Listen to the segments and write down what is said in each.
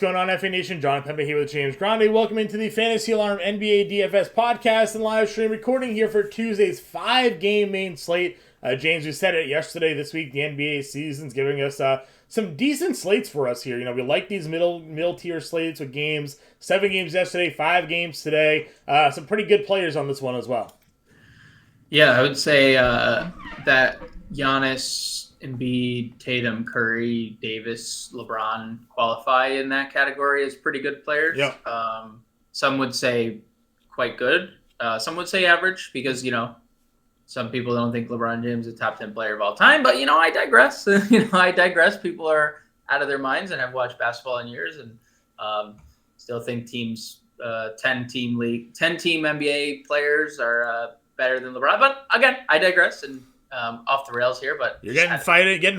Going on, FA Nation? Jon Impemba here with James Grande. Welcome into the Fantasy Alarm NBA DFS podcast and live stream recording here for Tuesday's 5-game main slate. James, we said it yesterday. This week, the NBA season's giving us some decent slates for us here. You know, we like these middle tier slates with games. 7 games yesterday, 5 games today. Some pretty good players on this one as well. Yeah, I would say that Giannis, Embiid, Tatum, Curry, Davis, LeBron qualify in that category as pretty good players. Yeah. Some would say quite good. Some would say average because, some people don't think LeBron James is a top 10 player of all time. But, I digress. I digress. People are out of their minds and have watched basketball in years and still think teams, 10-team NBA players are better than LeBron. But, again, I digress and off the rails here, but you're getting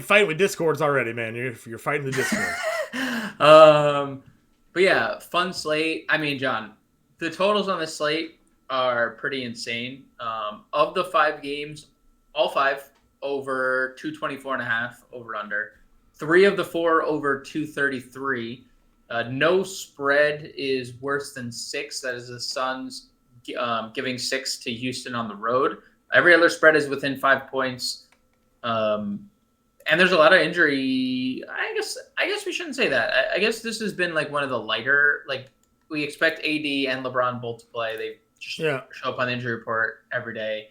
fighting with Discords already, man. You're fighting the Discord. But yeah, fun slate. I mean, John, the totals on this slate are pretty insane. Of the 5 games, all 5 over 224.5 over under. 3 of the 4 over 233. No spread is worse than 6. That is the Suns giving 6 to Houston on the road. Every other spread is within 5 points. And there's a lot of injury. I guess we shouldn't say that. I guess this has been like one of the lighter, like we expect AD and LeBron both to play. They just show up on the injury report every day.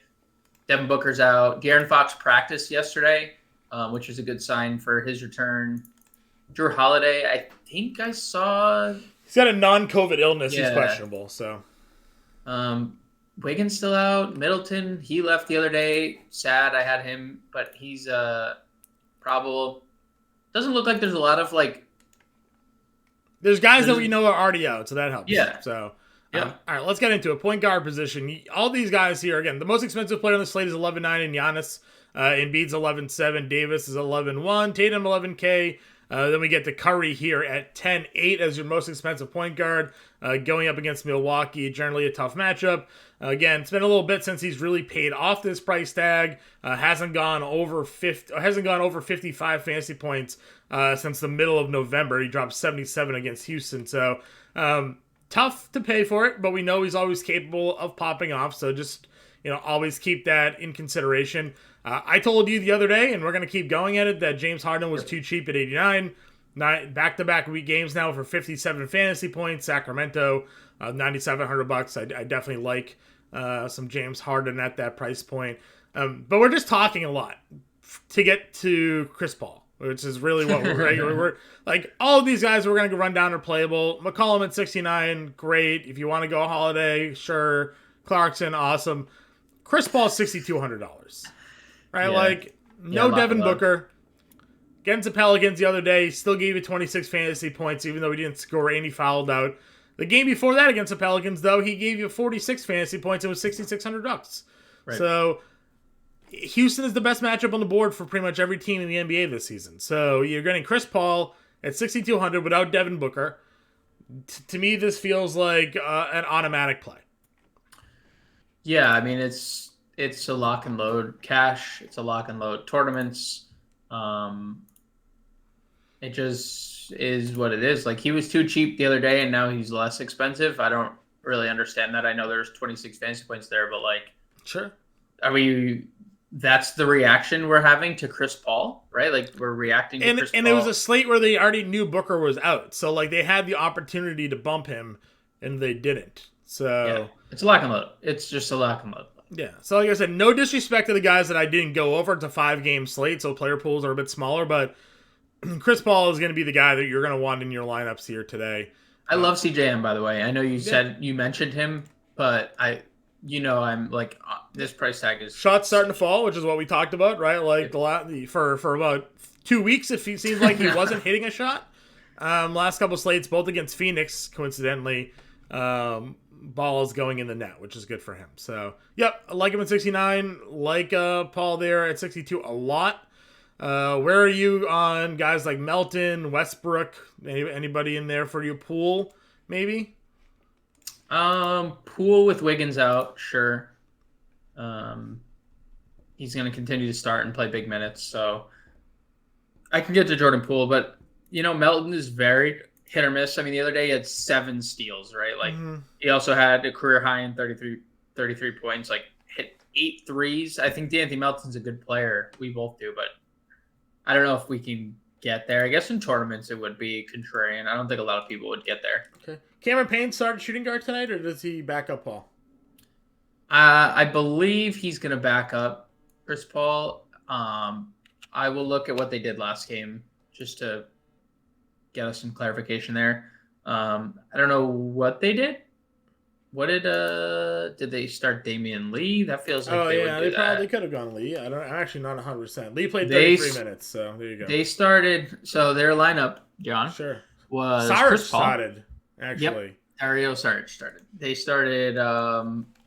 Devin Booker's out. De'Aaron Fox practiced yesterday, which is a good sign for his return. Drew Holiday, I think I saw. He's got a non-COVID illness. Yeah. He's questionable. So. Wiggins still out. Middleton, he left the other day. Sad, I had him, but he's probable. Doesn't look like there's a lot of There's guys that we know are already out, so that helps. Yeah. So, all right, let's get into it. Point guard position. All these guys here, again, the most expensive player on the slate is 11.9 in Giannis. Embiid's 11.7. Davis is 11.1. Tatum 11K. Then we get to Curry here at 10.8 as your most expensive point guard, going up against Milwaukee. Generally a tough matchup. Again, it's been a little bit since he's really paid off this price tag. Hasn't gone over 55 fantasy points since the middle of November. He dropped 77 against Houston. So tough to pay for it, but we know he's always capable of popping off. So just always keep that in consideration. I told you the other day, and we're going to keep going at it, that James Harden was too cheap at 89. Back-to-back week games now for 57 fantasy points. Sacramento, $9,700. I definitely like some James Harden at that price point. But we're just talking a lot to get to Chris Paul, which is really what we're like. All of these guys we're going to run down are playable. McCollum at 69, great. If you want to go Holiday, sure. Clarkson, awesome. Chris Paul, $6,200. Right, no Devin Booker. Against the Pelicans the other day, still gave you 26 fantasy points, even though he didn't score and he fouled out. The game before that against the Pelicans, though, he gave you 46 fantasy points and was $6,600. Right. So Houston is the best matchup on the board for pretty much every team in the NBA this season. So you're getting Chris Paul at 6,200 without Devin Booker. To me, this feels like an automatic play. Yeah, I mean, it's a lock and load cash. It's a lock and load tournaments. It just is what it is. Like, he was too cheap the other day and now he's less expensive. I don't really understand that. I know there's 26 fantasy points there, but sure. That's the reaction we're having to Chris Paul, right? Like, we're reacting to Chris Paul. And it was a slate where they already knew Booker was out. So they had the opportunity to bump him and they didn't. So yeah, it's a lock and load. It's just a lock and load. Yeah. So like I said, no disrespect to the guys that I didn't go over. It's a 5-game slate, so player pools are a bit smaller, but Chris Paul is going to be the guy that you're going to want in your lineups here today. I love CJM, by the way. I know you mentioned him, but I'm like, this price tag is shots starting to fall, which is what we talked about, right? Like for about 2 weeks, it seems like he wasn't hitting a shot. Last couple slates, both against Phoenix, coincidentally. Ball is going in the net, which is good for him. So, yep, I like him at 69. Like Paul there at 62 a lot. Where are you on guys like Melton, Westbrook? Anybody in there for you? Poole, maybe? Poole with Wiggins out, sure. He's going to continue to start and play big minutes, so I can get to Jordan Poole, but Melton is hit or miss. I mean, the other day he had 7 steals, right? Like Mhm. he also had a career high in 33 points, like hit 8 threes. I think D'Anthony Melton's a good player. We both do, but I don't know if we can get there. I guess in tournaments it would be contrarian. I don't think a lot of people would get there. Okay. Cameron Payne started shooting guard tonight, or does he back up Paul? I believe he's going to back up Chris Paul. I will look at what they did last game just to get us some clarification there. I don't know what they did. What did they start Damian Lee? That feels like they would do they that. probably could have gone Lee. I'm actually not 100%. Lee played 33 minutes, so there you go. They started, so their lineup, John, Sure. was Sarge Chris Paul. started, actually. Yep. Dario Sarge started. They started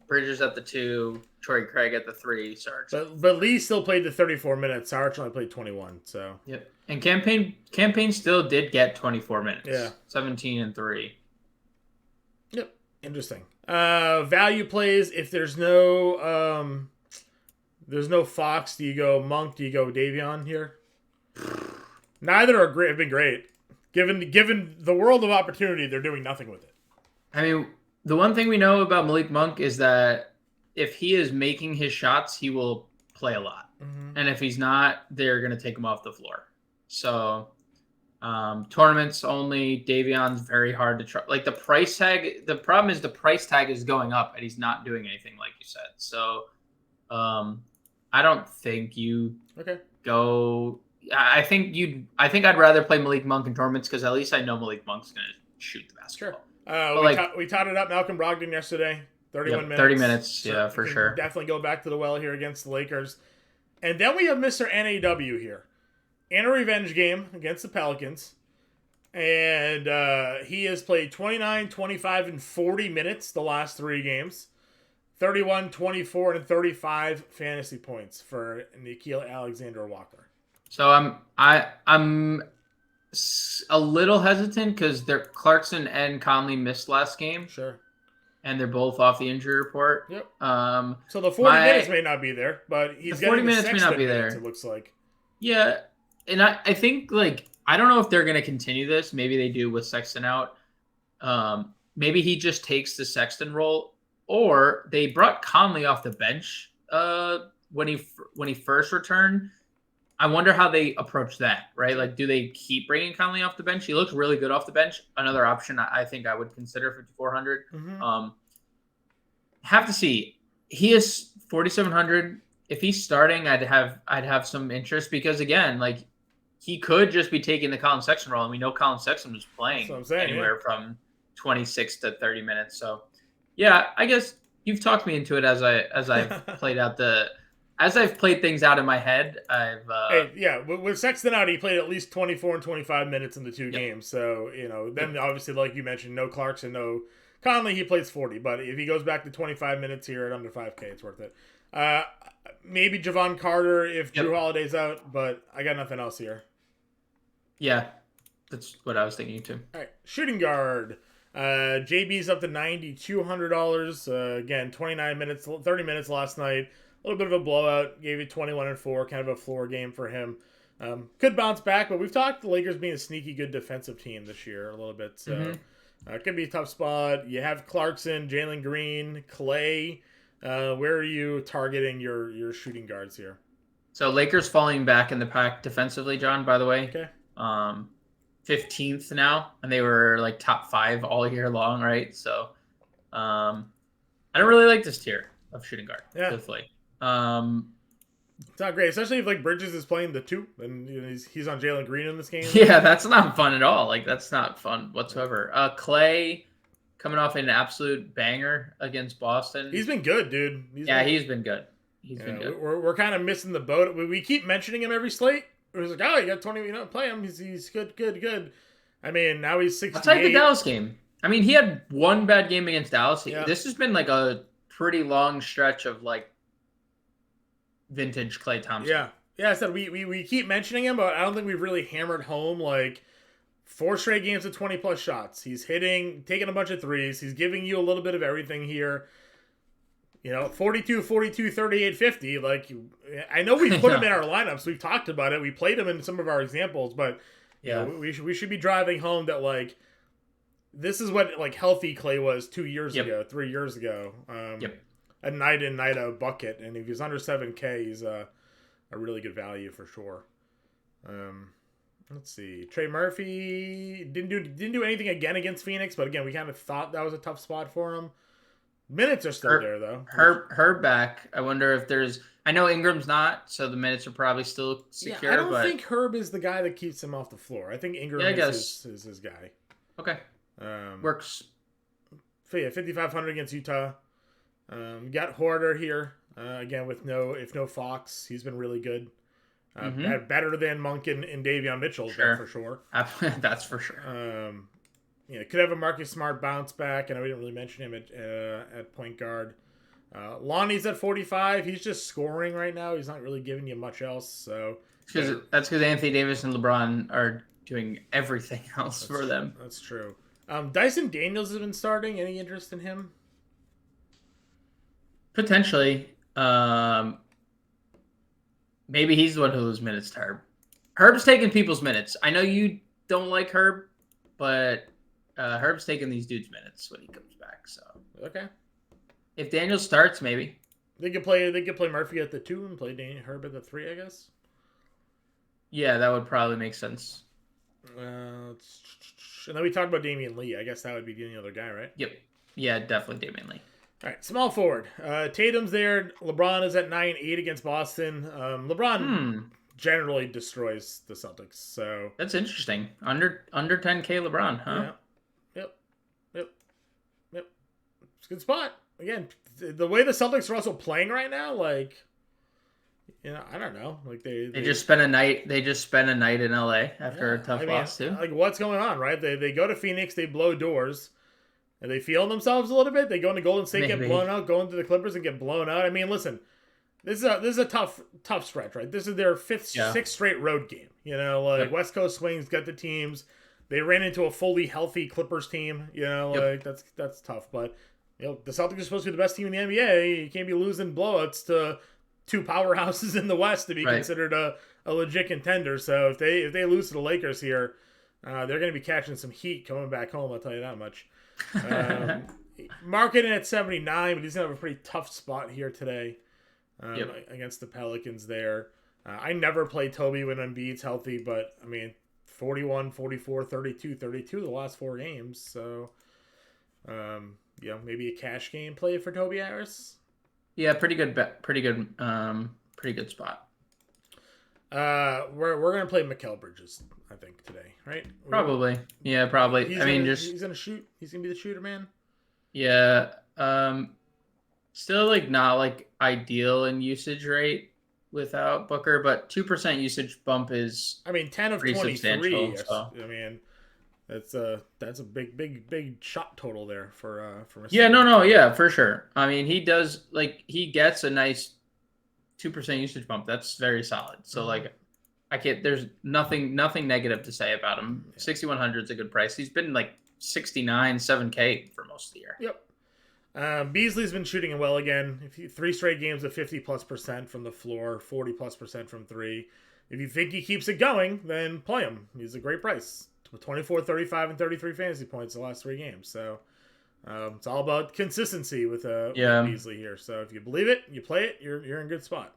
Bridges at the 2, Torrey Craig at the 3, Sarge. But Lee still played the 34 minutes. Sarge only played 21, so. Yep. And campaign still did get 24 minutes. Yeah. 17 and 3. Yep. Interesting. Value plays, if there's no Fox, do you go Monk, do you go Davion here? Neither are great, have been great. Given the world of opportunity, they're doing nothing with it. I mean, the one thing we know about Malik Monk is that if he is making his shots, he will play a lot. Mm-hmm. And if he's not, they're going to take him off the floor. So tournaments only, Davion's very hard to try. Like the price tag, the problem is the price tag is going up and he's not doing anything like you said. So I don't think you go. I think I'd rather play Malik Monk in tournaments because at least I know Malik Monk's going to shoot the basketball. Sure. We totted up Malcolm Brogdon yesterday. 31 minutes. 30 minutes, so yeah, for sure. Definitely go back to the well here against the Lakers. And then we have Mr. NAW here. In a revenge game against the Pelicans. And he has played 29, 25, and 40 minutes the last 3 games. 31, 24, and 35 fantasy points for Nickeil Alexander-Walker. So I'm a little hesitant because Clarkson and Conley missed last game. Sure. And they're both off the injury report. Yep. So the 40 minutes may not be there, but he's the 40 getting minutes may not be there. It looks like. Yeah, and I think I don't know if they're going to continue this. Maybe they do with Sexton out. Maybe he just takes the Sexton role, or they brought Conley off the bench when he first returned. I wonder how they approach that, right? Like, do they keep bringing Conley off the bench? He looks really good off the bench. Another option I think I would consider 5,400. Mm-hmm. Have to see. He is 4,700. If he's starting, I'd have some interest because again, like he could just be taking the Colin Sexton role, and we know Colin Sexton was playing anywhere from 26 to 30 minutes. So, yeah, I guess you've talked me into it as I've played out as I've played things out in my head. With Sexton out, he played at least 24 and 25 minutes in the 2 games. So, then obviously, like you mentioned, no Clarkson, no Conley, he plays 40. But if he goes back to 25 minutes here at under 5K, it's worth it. Maybe Javon Carter if Drew Holiday's out, but I got nothing else here. Yeah, that's what I was thinking too. All right, shooting guard. JB's up to $9,200. Again, 29 minutes, 30 minutes last night. A little bit of a blowout. Gave you 21 and 4, kind of a floor game for him. Could bounce back, but we've talked the Lakers being a sneaky good defensive team this year a little bit. So it could be a tough spot. You have Clarkson, Jalen Green, Clay. Where are you targeting your shooting guards here? So Lakers falling back in the pack defensively, John, by the way. Okay. 15th now, and they were like top 5 all year long, right? So I don't really like this tier of shooting guard. Yeah. Truthfully. It's not great, especially if like Bridges is playing the 2 and he's on Jalen Green in this game. Yeah, that's not fun at all. Like that's not fun whatsoever. Clay coming off an absolute banger against Boston. He's been good, dude. He's been good. He's been good. We're kind of missing the boat. We keep mentioning him every slate. It was like, oh, you got 20, play him. He's good. I mean, now he's 68. Outside the Dallas game. I mean, he had one bad game against Dallas. Yeah. This has been like a pretty long stretch of like vintage Klay Thompson. Yeah. I said we keep mentioning him, but I don't think we've really hammered home like 4 straight games of 20 plus shots. He's taking a bunch of threes. He's giving you a little bit of everything here. 42, 38, 50. Like, I know we put him in our lineups. We've talked about it. We played him in some of our examples, but we should be driving home that like this is what like healthy Clay was 2 years Yep. ago, 3 years ago. Yep. A night in, night out bucket, and if he's under 7K, he's a really good value for sure. Let's see. Trey Murphy didn't do anything again against Phoenix, but again, we kind of thought that was a tough spot for him. Minutes are still there though. Herb back. I wonder if there's. I know Ingram's not, so the minutes are probably still secure. Yeah, I don't think Herb is the guy that keeps him off the floor. I think Ingram is his guy. Okay. Works. So yeah, 5,500 against Utah. Got Hoarder here again with no Fox. He's been really good. Better than Monk and Davion Mitchell, for sure. That's for sure. Could have a Marcus Smart bounce back, and we didn't really mention him at point guard. Lonnie's at 45. He's just scoring right now. He's not really giving you much else. So that's because Anthony Davis and LeBron are doing everything else for them. That's true. Dyson Daniels has been starting. Any interest in him? Potentially. Maybe he's the one who loses minutes to Herb. Herb's taking people's minutes. I know you don't like Herb, but Herb's taking these dudes' minutes when he comes back. So okay. If Daniel starts, maybe they could play Murphy at the 2 and play Herb at the 3, I guess. Yeah, that would probably make sense. And then we talked about Damian Lee. I guess that would be the only other guy, right? Yep. Yeah, definitely Damian Lee. All right, small forward. Tatum's there. LeBron is at 9-8 against Boston. LeBron generally destroys the Celtics. So that's interesting. Under 10K LeBron, huh? Yeah. Yep. It's a good spot. Again, the way the Celtics are also playing right now, like, I don't know. Like they just spent a night. They just spent a night in LA after a tough loss too. Like what's going on, right? They go to Phoenix, they blow doors. And they feel themselves a little bit. They go into Golden State, get blown out. Go into the Clippers and get blown out. I mean, listen, this is a tough stretch, right? This is their sixth straight road game. West Coast swings got the teams. They ran into a fully healthy Clippers team. That's tough. But the Celtics are supposed to be the best team in the NBA. You can't be losing blowouts to two powerhouses in the West to be considered a legit contender. So if they lose to the Lakers here, they're going to be catching some heat coming back home. I'll tell you that much. Marketing at 79, but he's gonna have a pretty tough spot here today against the Pelicans there. I never play Toby when Embiid's healthy, but I mean 41, 44, 32, 32 the last 4 games. So maybe a cash game play for Toby Harris. Yeah, pretty good spot. We're gonna play Mikal Bridges, I think, today, right? Probably. Yeah, probably. He's gonna shoot. He's gonna be the shooter, man. Yeah. Still not ideal in usage rate without Booker, but 2% usage bump is 10 of 23. So. I mean, that's a big shot total there for yeah, no, for sure. I mean, he does he gets a nice 2% usage bump. That's very solid. So there's nothing negative to say about him. 6,100 is a good price. He's been 69, 7K for most of the year. Yep. Beasley's been shooting well again. 3 straight games of 50+% from the floor, 40+% from 3. If you think he keeps it going, then play him. He's a great price. 24, 35, and 33 fantasy points the last 3 games. So it's all about consistency with Beasley here. So if you believe it, you play it, you're in a good spot.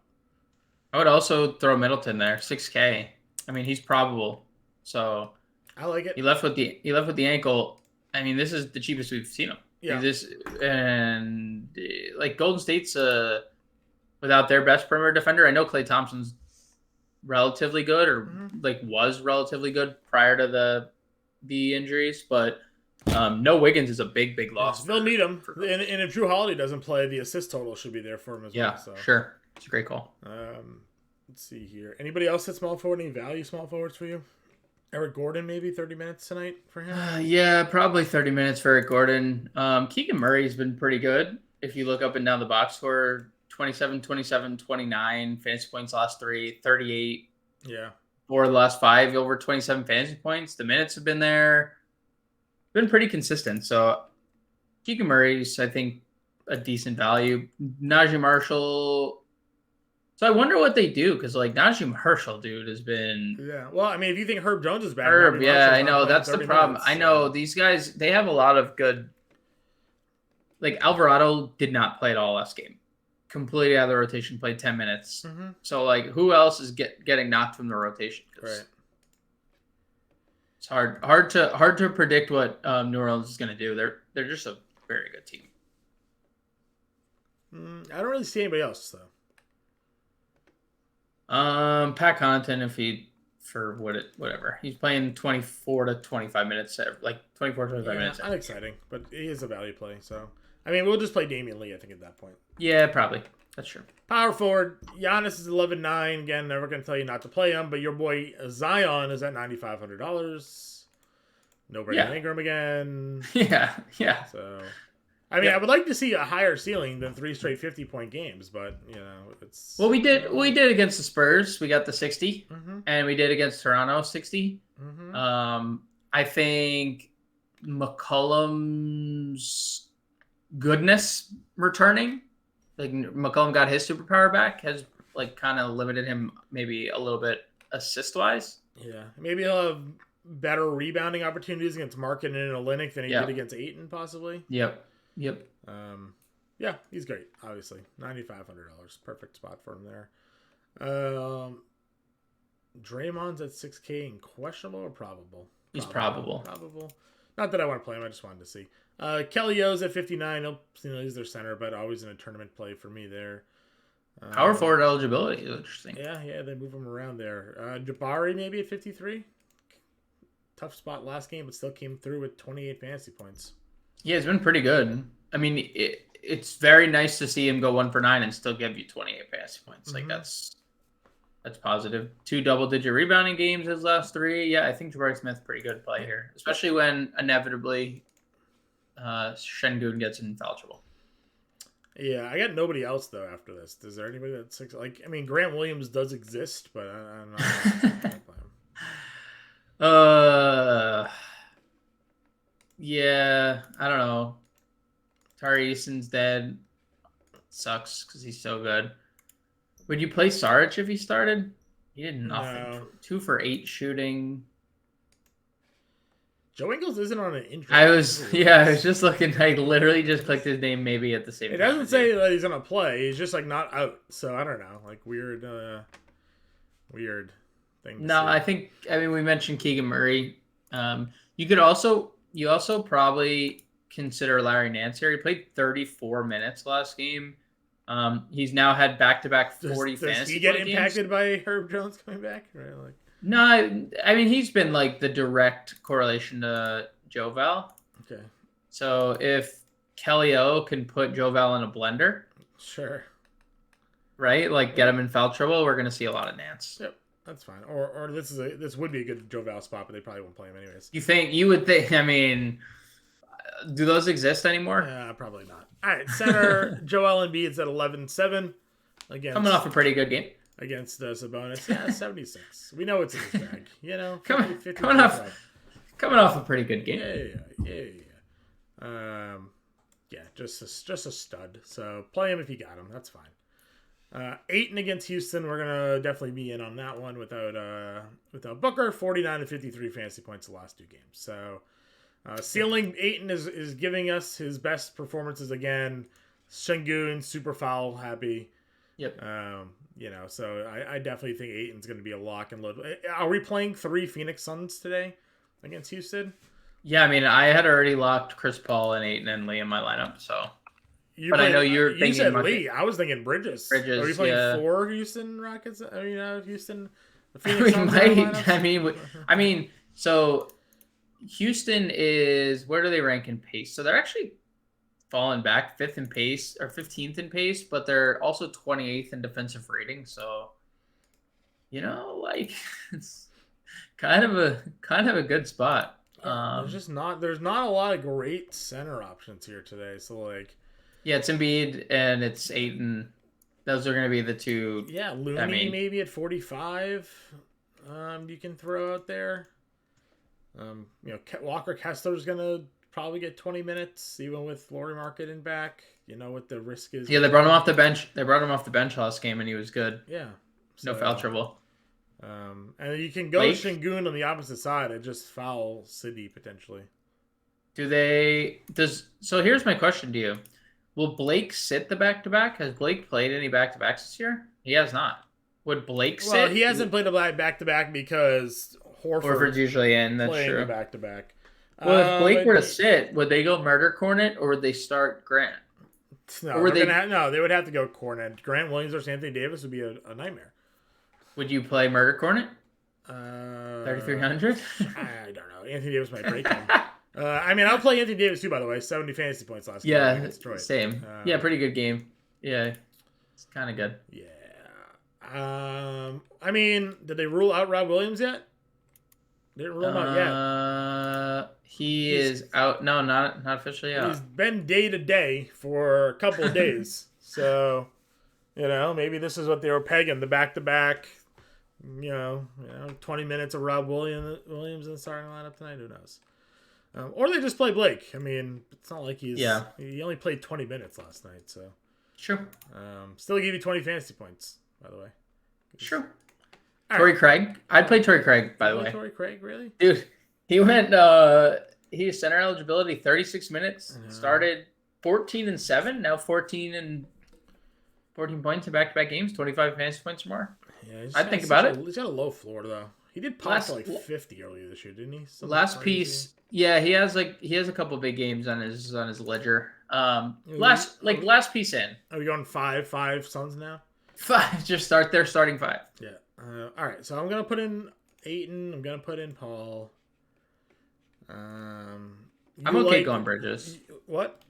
I would also throw Middleton there, 6K. I mean, he's probable. So I like it. He left with the ankle. I mean, this is the cheapest we've seen him. Yeah. Golden State's without their best perimeter defender. I know Klay Thompson's relatively good, or was relatively good prior to the injuries, but no Wiggins is a big loss. They'll need him, and if Drew Holiday doesn't play, the assist total should be there for him as well. Yeah, sure, it's a great call. Let's see here. Anybody else at small forward? Any value small forwards for you? Eric Gordon, maybe 30 minutes tonight for him? Yeah, probably 30 minutes for Eric Gordon. Keegan Murray's been pretty good. If you look up and down the box score, 27, 27, 29 fantasy points last 3, 38. Yeah. 4 of the last 5, over 27 fantasy points. The minutes have been there. Been pretty consistent. So Keegan Murray's, I think, a decent value. Najee Marshall, So I wonder what they do because like Najee Marshall, dude, has been Yeah. Well, I mean, if you think Herb Jones is back, Herb. Najee Yeah, Marshall's I not know playing that's the 30 problem. minutes. I know So. these guys. They have a lot of good. Like Alvarado did not play at all last game. Completely out of the rotation. Played 10 minutes. Mm-hmm. So like, who else is getting knocked from the rotation? Right. It's hard to predict what New Orleans is going to do. They're just a very good team. I don't really see anybody else though. Pat Connaughton, if he for whatever he's playing 24 to 25 minutes, like 24 25 minutes. Unexciting, but he is a value play. So I mean, we'll just play Damian Lee. I think at that point. Yeah, probably. That's true. Power forward, Giannis is 11.9. Again, never going to tell you not to play him, but your boy Zion is at $9,500. No Brandon Ingram again. Yeah. So, I mean, I would like to see a higher ceiling than 3 straight 50-point games, but it's. Well, we did against the Spurs. We got the 60, and we did against Toronto 60. I think McCollum's goodness returning. Like McCollum got his superpower back, has like kind of limited him maybe a little bit assist wise. Yeah, maybe he'll have better rebounding opportunities against Markin and Olynyk than he did against Ayton, possibly. Yep. Yeah, he's great. Obviously, $9,500, perfect spot for him there. Draymond's at 6K and questionable or probable? He's probable. Probable. Not that I want to play him. I just wanted to see. Kelly O's at 59. He's their center, but always in a tournament play for me there. Power forward eligibility is interesting. Yeah, they move him around there. Jabari maybe at 53. Tough spot last game, but still came through with 28 fantasy points. Yeah, it's been pretty good. I mean, it's very nice to see him go 1 for 9 and still give you 28 fantasy points. Like that's positive. 2 double-digit rebounding games his last 3. Yeah, I think Jabari Smith's pretty good play here, especially when inevitably Şengün gets in foul trouble. Yeah, I got nobody else though after this. Is there anybody that's like? I mean, Grant Williams does exist, but I don't know. Yeah, I don't know. Tari Eason's dead. Sucks because he's so good. Would you play Saric if he started? He did nothing. No. 2 for 8 shooting. Joe Ingles isn't on an injury. I was just looking. I literally just clicked his name maybe at the same time. It doesn't say that he's gonna play. He's just like not out. So I don't know. Like weird thing. No, see. I mean we mentioned Keegan Murray. You also probably consider Larry Nance here. He played 34 minutes last game. He's now had back-to-back 40 fantasy Does he get impacted games. by Herb Jones coming back? Right? Like. No, I mean, he's been like the direct correlation to Joval. Okay. So if Kelly O can put Joval in a blender. Sure. Right? Like get him in foul trouble, we're going to see a lot of Nance. Yep. That's fine. Or this would be a good Joval spot, but they probably won't play him anyways. You would think, I mean, do those exist anymore? Probably not. All right, center Joel Embiid's at 11-7 against coming off a pretty good game against Sabonis. Yeah, 76. We know it's in his bag. Coming off a pretty good game. Yeah, just a stud. So play him if you got him. That's fine. Ayton against Houston. We're gonna definitely be in on that one without Booker. 49 and 53 fantasy points the last 2 games. So. Ceiling Ayton is giving us his best performances again. Şengün, super foul happy. Yep. So I definitely think Ayton's going to be a lock and load. Are we playing 3 Phoenix Suns today against Houston? Yeah, I mean, I had already locked Chris Paul and Ayton and Lee in my lineup, so. I know you're thinking. You said Lee. I was thinking Bridges. Are you playing yeah. 4 Houston Rockets? Houston. The Phoenix Suns. I mean, so. Houston is, where do they rank in pace? So they're actually falling back 5th in pace or 15th in pace, but they're also 28th in defensive rating. So, it's kind of a good spot. There's not a lot of great center options here today. So it's Embiid and it's Ayton. Those are going to be the 2. Yeah. Looney maybe at 45. You can throw out there. Walker Kessler's gonna probably get 20 minutes, even with Laurie Marketing back. You know what the risk is. Yeah, they brought him off the bench. They brought him off the bench last game, and he was good. Yeah. No foul trouble. And you can go Blake? Şengün on the opposite side and just foul City potentially. So here's my question to you. Will Blake sit the back-to-back? Has Blake played any back-to-backs this year? He has not. Would Blake sit? Well, he hasn't played a back-to-back because Horford's usually in. That's playing true. a back-to-back. Well, if Blake were to sit, would they go murder Cornet or would they start Grant? No, they would have to go Cornet. Grant Williams or Anthony Davis would be a nightmare. Would you play murder Cornet? 3,300? I don't know. Anthony Davis might break him. I'll play Anthony Davis too, by the way. 70 fantasy points last game. Yeah, same. Pretty good game. Yeah, it's kind of good. Yeah. Did they rule out Rob Williams yet? They didn't rule him out yet. He's out. No, not officially out. He's been day to day for a couple of days. So, maybe this is what they were pegging, the back-to-back, 20 minutes of Rob Williams in the starting lineup tonight. Who knows? Or they just play Blake. It's not like he only played 20 minutes last night. So, sure. Still give you 20 fantasy points, by the way. Sure. Torrey Craig. I'd play Torrey Craig, by the way. Torrey Craig, really? Dude, he went, he has center eligibility 36 minutes, started 14-7, now 14 points in back-to-back games, 25 fantasy points or more. Yeah, I'd think about it. He's got a low floor, though. He did pop for 50 earlier this year, didn't he? Last piece, yeah, he has a couple big games on his ledger. Last piece in. Are we going five Suns now? 5, just starting 5. Yeah. All right, so I'm gonna put in Ayton. I'm gonna put in Paul. I'm okay going Bridges. What?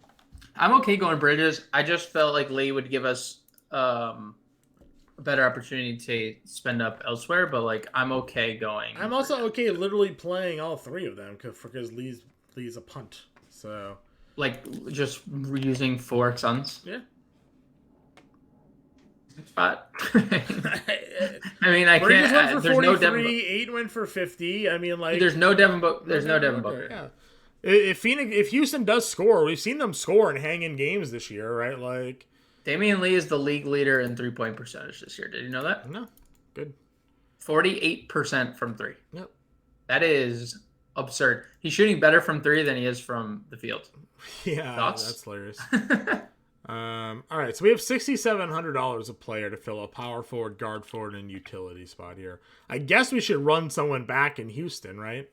I'm okay going Bridges. I just felt like Lee would give us a better opportunity to spend up elsewhere, but I'm okay going. I'm also okay literally playing all three of them because Lee's a punt. So just using 4 Suns. Yeah. Spot. I Bridges can't. went for 43. 8 went for 50. There's no Devin Booker. There's no Devin Booker. Yeah. If Houston does score, we've seen them score and hang in games this year, right? Damian Lee is the league leader in 3-point percentage this year. Did you know that? No. Good. 48% from 3. Yep. That is absurd. He's shooting better from 3 than he is from the field. Yeah, Thoughts? That's hilarious. All right, so we have $6,700 a player to fill a power forward, guard forward, and utility spot here. I guess we should run someone back in Houston, right?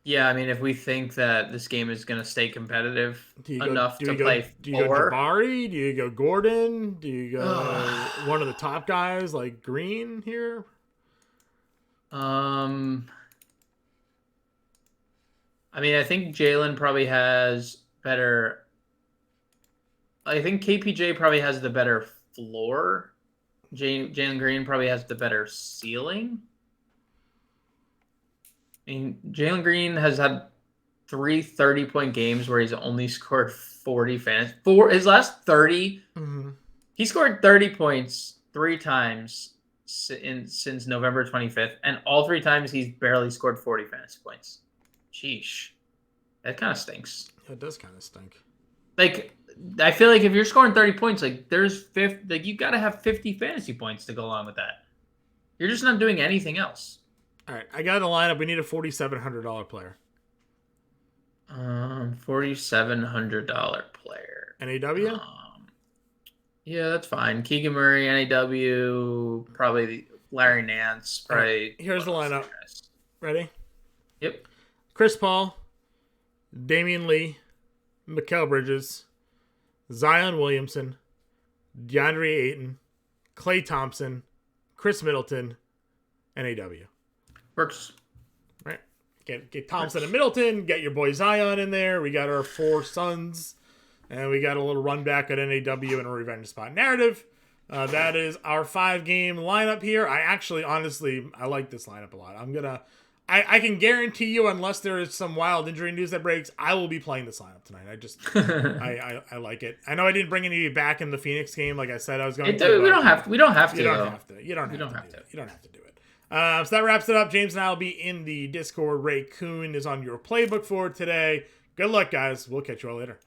Yeah, if we think that this game is going to stay competitive enough to play 4. Do you go Jabari? Do you go Gordon? Do you go one of the top guys like Green here? I think Jalen probably has better. I think KPJ probably has the better floor. Jalen Green probably has the better ceiling. Jalen Green has had 3 30-point games where he's only scored 40 fantasy. His last 30, he scored 30 points 3 times since November 25th, and all 3 times he's barely scored 40 fantasy points. Sheesh. That kind of stinks. It does kind of stink. I feel like if you're scoring 30 points, there's 50, you got to have 50 fantasy points to go along with that. You're just not doing anything else. All right, I got a lineup. We need a $4,700 player. $4,700 player. NAW? Yeah, that's fine. Keegan Murray, NAW, probably Larry Nance. Probably. Right, here's the lineup. Ready? Yep. Chris Paul, Damian Lee, Mikal Bridges, Zion Williamson, DeAndre Ayton, Klay Thompson, Chris Middleton, NAW. Works. Right. Get Thompson and Middleton. Get your boy Zion in there. We got our 4 Suns. And we got a little run back at NAW and a revenge spot narrative. That is our 5-game lineup here. Honestly, I like this lineup a lot. I can guarantee you, unless there is some wild injury news that breaks, I will be playing this lineup tonight. I like it. I know I didn't bring any back in the Phoenix game, like I said I was going to. We don't have to. You don't have to do it. So that wraps it up. James and I will be in the Discord. Ray Kuhn is on your playbook for today. Good luck, guys. We'll catch you all later.